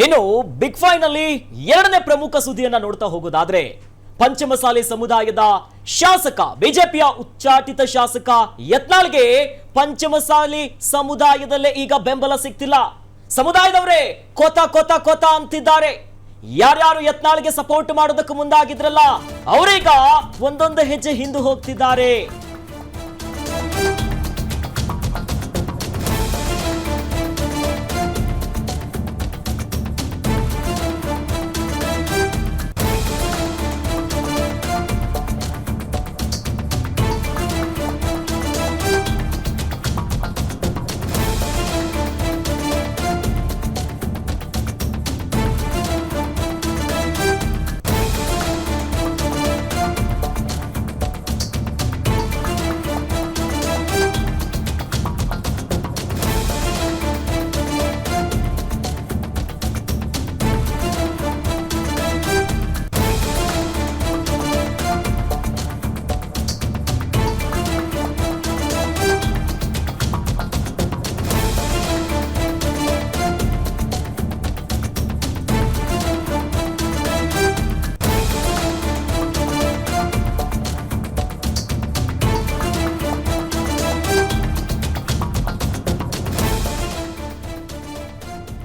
ಇನ್ನು big five ನಲ್ಲಿ ಎರಡನೇ ಪ್ರಮುಖ ಸುದ್ದಿಯನ್ನ ನೋಡ್ತಾ ಹೋಗೋದಾದ್ರೆ ಪಂಚಮಸಾಲಿ ಸಮುದಾಯದ ಶಾಸಕ ಬಿಜೆಪಿಯ ಉಚ್ಚಾಟಿತ ಶಾಸಕ ಯತ್ನಾಳ್ಗೆ ಪಂಚಮಸಾಲಿ ಸಮುದಾಯದಲ್ಲೇ ಈಗ ಬೆಂಬಲ ಸಿಗ್ತಿಲ್ಲ. ಸಮುದಾಯದವರೇ ಕೋತ ಕೋತ ಕೋತ ಅಂತಿದ್ದಾರೆ. ಯಾರ್ಯಾರು ಯತ್ನಾಳ್ಗೆ ಸಪೋರ್ಟ್ ಮಾಡೋದಕ್ಕೆ ಮುಂದಾಗಿದ್ರಲ್ಲ ಅವರೀಗ ಒಂದೊಂದು ಹೆಜ್ಜೆ ಹಿಂದೆ ಹೋಗ್ತಿದ್ದಾರೆ.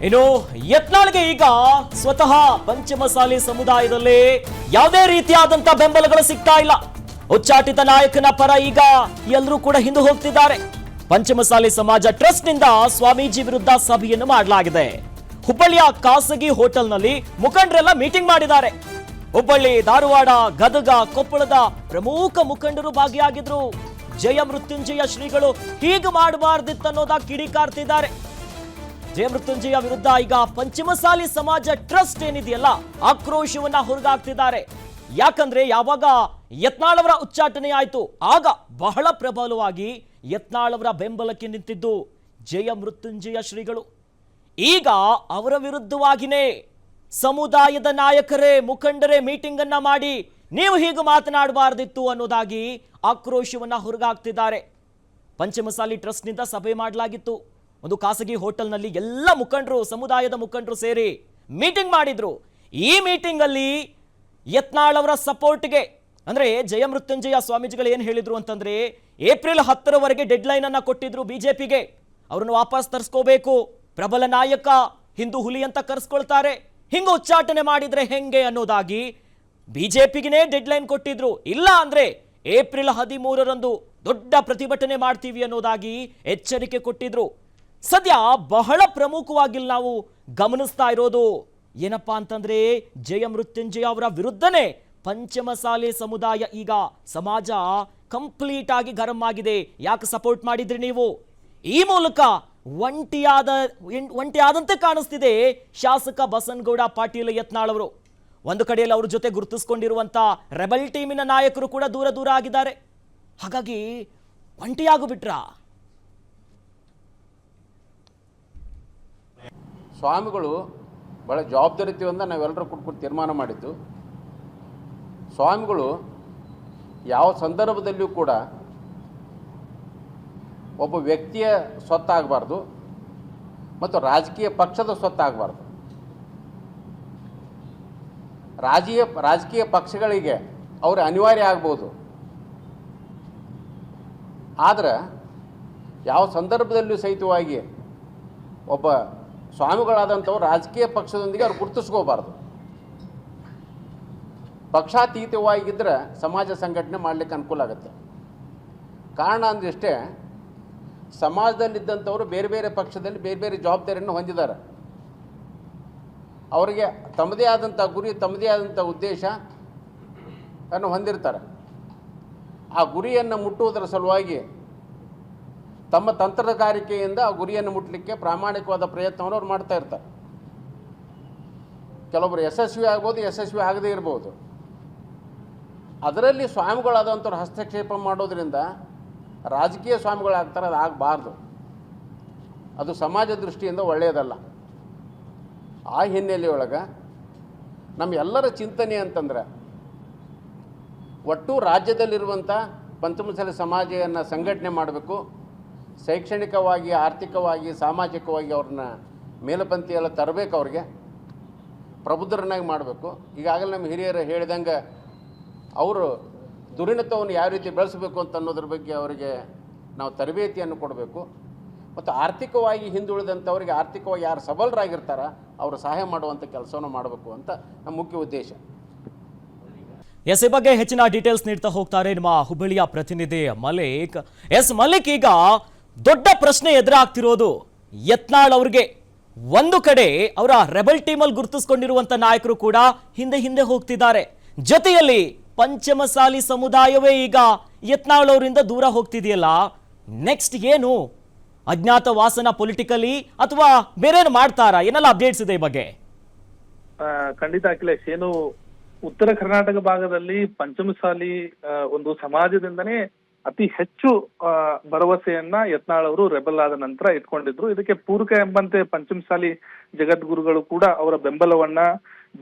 ಇನ್ನು ಯತ್ನಾಳ್ಗೆ ಈಗ ಸ್ವತಃ ಪಂಚಮಸಾಲಿ ಸಮುದಾಯದಲ್ಲಿ ಯಾವುದೇ ರೀತಿಯಾದಂತ ಬೆಂಬಲಗಳು ಸಿಗ್ತಾ ಇಲ್ಲ. ಉಚ್ಚಾಟಿತ ನಾಯಕನ ಪರ ಈಗ ಎಲ್ಲರೂ ಕೂಡ ಹಿಂದೆ ಹೋಗ್ತಿದ್ದಾರೆ. ಪಂಚಮಸಾಲಿ ಸಮಾಜ ಟ್ರಸ್ಟ್ ನಿಂದ ಸ್ವಾಮೀಜಿ ವಿರುದ್ಧ ಸಭೆಯನ್ನು ಮಾಡಲಾಗಿದೆ. ಹುಬ್ಬಳ್ಳಿಯ ಖಾಸಗಿ ಹೋಟೆಲ್ನಲ್ಲಿ ಮುಖಂಡರೆಲ್ಲ ಮೀಟಿಂಗ್ ಮಾಡಿದ್ದಾರೆ. ಹುಬ್ಬಳ್ಳಿ, ಧಾರವಾಡ, ಗದಗ, ಕೊಪ್ಪಳದ ಪ್ರಮುಖ ಮುಖಂಡರು ಭಾಗಿಯಾಗಿದ್ರು. ಜಯ ಮೃತ್ಯುಂಜಯ ಶ್ರೀಗಳು ಹೀಗೆ ಮಾಡಬಾರ್ದಿತ್ತನ್ನೋದಾಗಿ ಕಿಡಿಕಾರ್ತಿದ್ದಾರೆ. ಜಯ ಮೃತ್ಯುಂಜಯ ವಿರುದ್ಧ ಈಗ ಪಂಚಮಸಾಲಿ ಸಮಾಜ ಟ್ರಸ್ಟ್ ಏನಿದೆಯಲ್ಲ ಆಕ್ರೋಶವನ್ನ ಹೊರಗಾಗ್ತಿದ್ದಾರೆ. ಯಾಕಂದ್ರೆ ಯಾವಾಗ ಯತ್ನಾಳ್ ಅವರ ಉಚ್ಚಾಟನೆ ಆಯ್ತು ಆಗ ಬಹಳ ಪ್ರಬಲವಾಗಿ ಯತ್ನಾಳ್ ಅವರ ಬೆಂಬಲಕ್ಕೆ ನಿಂತಿದ್ದು ಜಯ ಮೃತ್ಯುಂಜಯ ಶ್ರೀಗಳು. ಈಗ ಅವರ ವಿರುದ್ಧವಾಗಿನೇ ಸಮುದಾಯದ ನಾಯಕರೇ, ಮುಖಂಡರೇ ಮೀಟಿಂಗ್ ಅನ್ನ ಮಾಡಿ ನೀವು ಹೀಗೆ ಮಾತನಾಡಬಾರ್ದಿತ್ತು ಅನ್ನೋದಾಗಿ ಆಕ್ರೋಶವನ್ನ ಹೊರಗಾಗ್ತಿದ್ದಾರೆ. ಪಂಚಮಸಾಲಿ ಟ್ರಸ್ಟ್ ನಿಂದ ಸಭೆ ಮಾಡಲಾಗಿತ್ತು. ಒಂದು ಖಾಸಗಿ ಹೋಟೆಲ್ನಲ್ಲಿ ಎಲ್ಲ ಮುಖಂಡರು, ಸಮುದಾಯದ ಮುಖಂಡರು ಸೇರಿ ಮೀಟಿಂಗ್ ಮಾಡಿದ್ರು. ಈ ಮೀಟಿಂಗ್ ಅಲ್ಲಿ ಯತ್ನಾಳ್ ಅವರ ಸಪೋರ್ಟ್ಗೆ ಅಂದ್ರೆ ಜಯ ಮೃತ್ಯುಂಜಯ ಸ್ವಾಮೀಜಿಗಳು ಏನ್ ಹೇಳಿದ್ರು ಅಂತಂದ್ರೆ ಏಪ್ರಿಲ್ 10ರವರೆಗೆ ಡೆಡ್ ಲೈನ್ ಅನ್ನ ಕೊಟ್ಟಿದ್ರು ಬಿಜೆಪಿಗೆ. ಅವರನ್ನು ವಾಪಸ್ ತರಿಸ್ಕೋಬೇಕು, ಪ್ರಬಲ ನಾಯಕ, ಹಿಂದೂ ಹುಲಿ ಅಂತ ಕರೆಸ್ಕೊಳ್ತಾರೆ, ಹಿಂಗ ಉಚ್ಚಾಟನೆ ಮಾಡಿದ್ರೆ ಹೆಂಗೆ ಅನ್ನೋದಾಗಿ ಬಿಜೆಪಿಗೆ ಡೆಡ್ ಲೈನ್ ಕೊಟ್ಟಿದ್ರು. ಇಲ್ಲ ಅಂದ್ರೆ ಏಪ್ರಿಲ್ 13ರಂದು ದೊಡ್ಡ ಪ್ರತಿಭಟನೆ ಮಾಡ್ತೀವಿ ಅನ್ನೋದಾಗಿ ಎಚ್ಚರಿಕೆ ಕೊಟ್ಟಿದ್ರು. ಸದ್ಯ ಬಹಳ ಪ್ರಮುಖವಾಗಿ ನಾವು ಗಮನಿಸ್ತಾ ಇರೋದು ಏನಪ್ಪಾ ಅಂತಂದ್ರೆ ಜಯ ಮೃತ್ಯುಂಜಯ ಅವರ ವಿರುದ್ಧನೇ ಪಂಚಮಸಾಲಿ ಸಮುದಾಯ ಈಗ ಸಮಾಜ ಕಂಪ್ಲೀಟ್ ಆಗಿ ಗರಂ ಆಗಿದೆ. ಯಾಕೆ ಸಪೋರ್ಟ್ ಮಾಡಿದ್ರಿ ನೀವು? ಈ ಮೂಲಕ ಒಂಟಿಯಾದಂತೆ ಕಾಣಿಸ್ತಿದೆ ಶಾಸಕ ಬಸನಗೌಡ ಪಾಟೀಲ್ ಯತ್ನಾಳ್ ಅವರು. ಒಂದು ಕಡೆಯಲ್ಲಿ ಅವ್ರ ಜೊತೆ ಗುರುತಿಸಿಕೊಂಡಿರುವಂತ ರೆಬಲ್ ಟೀಮಿನ ನಾಯಕರು ಕೂಡ ದೂರ ದೂರ ಆಗಿದ್ದಾರೆ. ಹಾಗಾಗಿ ಒಂಟಿಯಾಗ್ಬಿಟ್ರಾ? ಸ್ವಾಮಿಗಳು ಭಾಳ ಜವಾಬ್ದಾರಿಯುತದಿಂದ ನಾವೆಲ್ಲರೂ ಕೂತ್ಕೊಂಡು ತೀರ್ಮಾನ ಮಾಡಿದ್ದು. ಸ್ವಾಮಿಗಳು ಯಾವ ಸಂದರ್ಭದಲ್ಲಿಯೂ ಕೂಡ ಒಬ್ಬ ವ್ಯಕ್ತಿಯ ಸ್ವತ್ತಾಗಬಾರ್ದು ಮತ್ತು ರಾಜಕೀಯ ಪಕ್ಷದ ಸ್ವತ್ತಾಗಬಾರ್ದು. ರಾಜಕೀಯ ಪಕ್ಷಗಳಿಗೆ ಅವರು ಅನಿವಾರ್ಯ ಆಗ್ಬೋದು, ಆದರೆ ಯಾವ ಸಂದರ್ಭದಲ್ಲಿಯೂ ಸಹಿತವಾಗಿ ಒಬ್ಬ ಸ್ವಾಮಿಗಳಾದಂಥವ್ರು ರಾಜಕೀಯ ಪಕ್ಷದೊಂದಿಗೆ ಅವ್ರು ಗುರುತಿಸ್ಕೋಬಾರ್ದು. ಪಕ್ಷಾತೀತವಾಗಿದ್ದರೆ ಸಮಾಜ ಸಂಘಟನೆ ಮಾಡಲಿಕ್ಕೆ ಅನುಕೂಲ ಆಗುತ್ತೆ. ಕಾರಣ ಅಂದ್ರಷ್ಟೇ, ಸಮಾಜದಲ್ಲಿದ್ದಂಥವರು ಬೇರೆ ಬೇರೆ ಪಕ್ಷದಲ್ಲಿ ಬೇರೆ ಬೇರೆ ಜವಾಬ್ದಾರಿಯನ್ನು ಹೊಂದಿದ್ದಾರೆ. ಅವರಿಗೆ ತಮ್ಮದೇ ಆದಂಥ ಗುರಿ, ತಮ್ಮದೇ ಆದಂಥ ಉದ್ದೇಶ ಅನ್ನು ಹೊಂದಿರ್ತಾರೆ. ಆ ಗುರಿಯನ್ನು ಮುಟ್ಟುವುದರ ಸಲುವಾಗಿ ತಮ್ಮ ತಂತ್ರಗಾರಿಕೆಯಿಂದ ಆ ಗುರಿಯನ್ನು ಮುಟ್ಟಲಿಕ್ಕೆ ಪ್ರಾಮಾಣಿಕವಾದ ಪ್ರಯತ್ನವನ್ನು ಅವ್ರು ಮಾಡ್ತಾ ಇರ್ತಾರೆ. ಕೆಲವೊಬ್ಬರು ಯಶಸ್ವಿ ಆಗ್ಬೋದು, ಯಶಸ್ವಿ ಆಗದೇ ಇರ್ಬೋದು. ಅದರಲ್ಲಿ ಸ್ವಾಮಿಗಳಾದಂಥವ್ರು ಹಸ್ತಕ್ಷೇಪ ಮಾಡೋದ್ರಿಂದ ರಾಜಕೀಯ ಸ್ವಾಮಿಗಳಾಗ್ತಾರೆ, ಅದು ಆಗಬಾರ್ದು. ಅದು ಸಮಾಜ ದೃಷ್ಟಿಯಿಂದ ಒಳ್ಳೆಯದಲ್ಲ. ಆ ಹಿನ್ನೆಲೆಯೊಳಗೆ ನಮ್ಮ ಎಲ್ಲರ ಚಿಂತನೆ ಅಂತಂದರೆ ಒಟ್ಟು ರಾಜ್ಯದಲ್ಲಿರುವಂಥ ಪಂಚಮಸಾಲಿ ಸಮಾಜವನ್ನು ಸಂಘಟನೆ ಮಾಡಬೇಕು, ಶೈಕ್ಷಣಿಕವಾಗಿ, ಆರ್ಥಿಕವಾಗಿ, ಸಾಮಾಜಿಕವಾಗಿ ಅವ್ರನ್ನ ಮೇಲುಪಂಕ್ತಿಯೆಲ್ಲ ತರಬೇಕು. ಅವ್ರಿಗೆ ಪ್ರಬುದ್ಧರನ್ನಾಗಿ ಮಾಡಬೇಕು. ಈಗಾಗಲೇ ನಮ್ಮ ಹಿರಿಯರು ಹೇಳಿದಂಗೆ ಅವರು ದುರಿಣತ್ವವನ್ನು ಯಾವ ರೀತಿ ಬೆಳೆಸಬೇಕು ಅಂತ ಅನ್ನೋದ್ರ ಬಗ್ಗೆ ಅವರಿಗೆ ನಾವು ತರಬೇತಿಯನ್ನು ಕೊಡಬೇಕು. ಮತ್ತು ಆರ್ಥಿಕವಾಗಿ ಹಿಂದುಳಿದಂಥವರಿಗೆ ಆರ್ಥಿಕವಾಗಿ ಯಾರು ಸಬಲರಾಗಿರ್ತಾರ ಅವರು ಸಹಾಯ ಮಾಡುವಂಥ ಕೆಲಸವನ್ನು ಮಾಡಬೇಕು ಅಂತ ನಮ್ಮ ಮುಖ್ಯ ಉದ್ದೇಶ. ಎಸ್, ಈ ಬಗ್ಗೆ ಹೆಚ್ಚಿನ ಡೀಟೇಲ್ಸ್ ನೀಡ್ತಾ ಹೋಗ್ತಾರೆ ನಮ್ಮ ಹುಬ್ಬಳ್ಳಿಯ ಪ್ರತಿನಿಧಿ ಮಲಿಕ್. ಎಸ್ ಮಲಿಕ್, ಈಗ ದೊಡ್ಡ ಪ್ರಶ್ನೆ ಎದುರಾಗ್ತಿರೋದು ಯತ್ನಾಳ್ ಅವ್ರಿಗೆ. ಒಂದು ಕಡೆ ಅವರ ರೆಬಲ್ ಟೀಮಲ್ಲಿ ಗುರುತಿಸ್ಕೊಂಡಿರುವಂತ ನಾಯಕರು ಕೂಡ ಹಿಂದೆ ಹೋಗ್ತಿದ್ದಾರೆ. ಜೊತೆಯಲ್ಲಿ ಪಂಚಮಸಾಲಿ ಸಮುದಾಯವೇ ಈಗ ಯತ್ನಾಳ್ ಅವರಿಂದ ದೂರ ಹೋಗ್ತಿದೆಯಲ್ಲ, ನೆಕ್ಸ್ಟ್ ಏನು? ಅಜ್ಞಾತ ವಾಸನ ಪೊಲಿಟಿಕಲಿ ಅಥವಾ ಬೇರೇನು ಮಾಡ್ತಾರಾ? ಏನೆಲ್ಲ ಅಪ್ಡೇಟ್ಸ್ ಇದೆ ಈ ಬಗ್ಗೆ? ಖಂಡಿತ ಅಖಿಲೇಶ್, ಏನು ಉತ್ತರ ಕರ್ನಾಟಕ ಭಾಗದಲ್ಲಿ ಪಂಚಮಸಾಲಿ ಒಂದು ಸಮಾಜದಿಂದನೇ ಅತಿ ಹೆಚ್ಚು ಭರವಸೆಯನ್ನ ಯತ್ನಾಳ್ ಅವರು ರೆಬಲ್ ಆದ ನಂತರ ಇಟ್ಕೊಂಡಿದ್ರು. ಇದಕ್ಕೆ ಪೂರಕ ಎಂಬಂತೆ ಪಂಚಮಸಾಲಿ ಜಗದ್ಗುರುಗಳು ಕೂಡ ಅವರ ಬೆಂಬಲವನ್ನ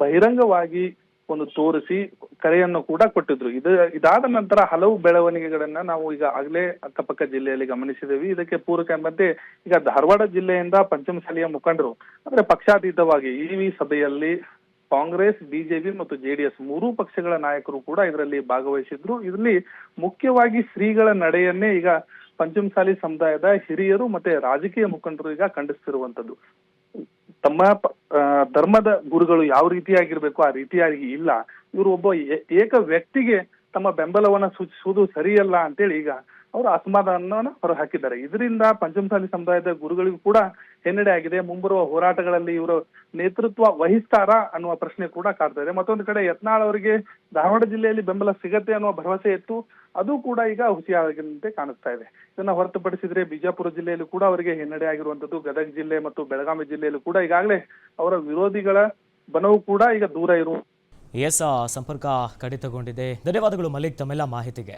ಬಹಿರಂಗವಾಗಿ ಒಂದು ತೋರಿಸಿ ಕರೆಯನ್ನು ಕೂಡ ಕೊಟ್ಟಿದ್ರು. ಇದಾದ ನಂತರ ಹಲವು ಬೆಳವಣಿಗೆಗಳನ್ನ ನಾವು ಈಗ ಆಗ್ಲೇ ಅಕ್ಕಪಕ್ಕ ಜಿಲ್ಲೆಯಲ್ಲಿ ಗಮನಿಸಿದ್ದೇವೆ. ಇದಕ್ಕೆ ಪೂರಕ ಎಂಬಂತೆ ಈಗ ಧಾರವಾಡ ಜಿಲ್ಲೆಯಿಂದ ಪಂಚಮಸಾಲಿಯ ಮುಖಂಡರು ಅಂದ್ರೆ ಪಕ್ಷಾತೀತವಾಗಿ ಈ ಸಭೆಯಲ್ಲಿ ಕಾಂಗ್ರೆಸ್, ಬಿಜೆಪಿ ಮತ್ತು ಜೆಡಿಎಸ್ ಮೂರೂ ಪಕ್ಷಗಳ ನಾಯಕರು ಕೂಡ ಇದರಲ್ಲಿ ಭಾಗವಹಿಸಿದ್ರು. ಇದರಲ್ಲಿ ಮುಖ್ಯವಾಗಿ ಶ್ರೀಗಳ ನಡೆಯನ್ನೇ ಈಗ ಪಂಚಮಸಾಲಿ ಸಮುದಾಯದ ಹಿರಿಯರು ಮತ್ತೆ ರಾಜಕೀಯ ಮುಖಂಡರು ಈಗ ಖಂಡಿಸ್ತಿರುವಂತದ್ದು. ತಮ್ಮ ಧರ್ಮದ ಗುರುಗಳು ಯಾವ ರೀತಿಯಾಗಿರ್ಬೇಕು ಆ ರೀತಿಯಾಗಿ ಇಲ್ಲ, ಇವರು ಒಬ್ಬ ಏಕ ವ್ಯಕ್ತಿಗೆ ತಮ್ಮ ಬೆಂಬಲವನ್ನ ಸೂಚಿಸುವುದು ಸರಿಯಲ್ಲ ಅಂತೇಳಿ ಈಗ ಅವರು ಅಸಮಾಧಾನವನ್ನ ಹೊರಹಾಕಿದ್ದಾರೆ. ಇದರಿಂದ ಪಂಚಮಸಾಲಿ ಸಮುದಾಯದ ಗುರುಗಳಿಗೂ ಕೂಡ ಹಿನ್ನಡೆ ಆಗಿದೆ. ಮುಂಬರುವ ಹೋರಾಟಗಳಲ್ಲಿ ಇವರು ನೇತೃತ್ವ ವಹಿಸ್ತಾರಾ ಅನ್ನುವ ಪ್ರಶ್ನೆ ಕೂಡ ಕಾಡ್ತಾ ಇದೆ. ಮತ್ತೊಂದು ಕಡೆ ಯತ್ನಾಳ್ ಅವರಿಗೆ ಧಾರವಾಡ ಜಿಲ್ಲೆಯಲ್ಲಿ ಬೆಂಬಲ ಸಿಗತ್ತೆ ಅನ್ನುವ ಭರವಸೆ ಇತ್ತು, ಅದು ಕೂಡ ಈಗ ಹುಸಿಯಾಗಿದಂತೆ ಕಾಣಿಸ್ತಾ ಇದೆ. ಇದನ್ನ ಹೊರತುಪಡಿಸಿದ್ರೆ ಬಿಜಾಪುರ ಜಿಲ್ಲೆಯಲ್ಲೂ ಕೂಡ ಅವರಿಗೆ ಹಿನ್ನಡೆ ಆಗಿರುವಂತದ್ದು. ಗದಗ ಜಿಲ್ಲೆ ಮತ್ತು ಬೆಳಗಾವಿ ಜಿಲ್ಲೆಯಲ್ಲೂ ಕೂಡ ಈಗಾಗಲೇ ಅವರ ವಿರೋಧಿಗಳ ಬಣವು ಕೂಡ ಈಗ ದೂರ ಇರುವ ಸಂಪರ್ಕ ಕಡಿತಗೊಂಡಿದೆ. ಧನ್ಯವಾದಗಳು ಮಲಿಕ್ ತಮ್ಮೆಲ್ಲ ಮಾಹಿತಿಗೆ.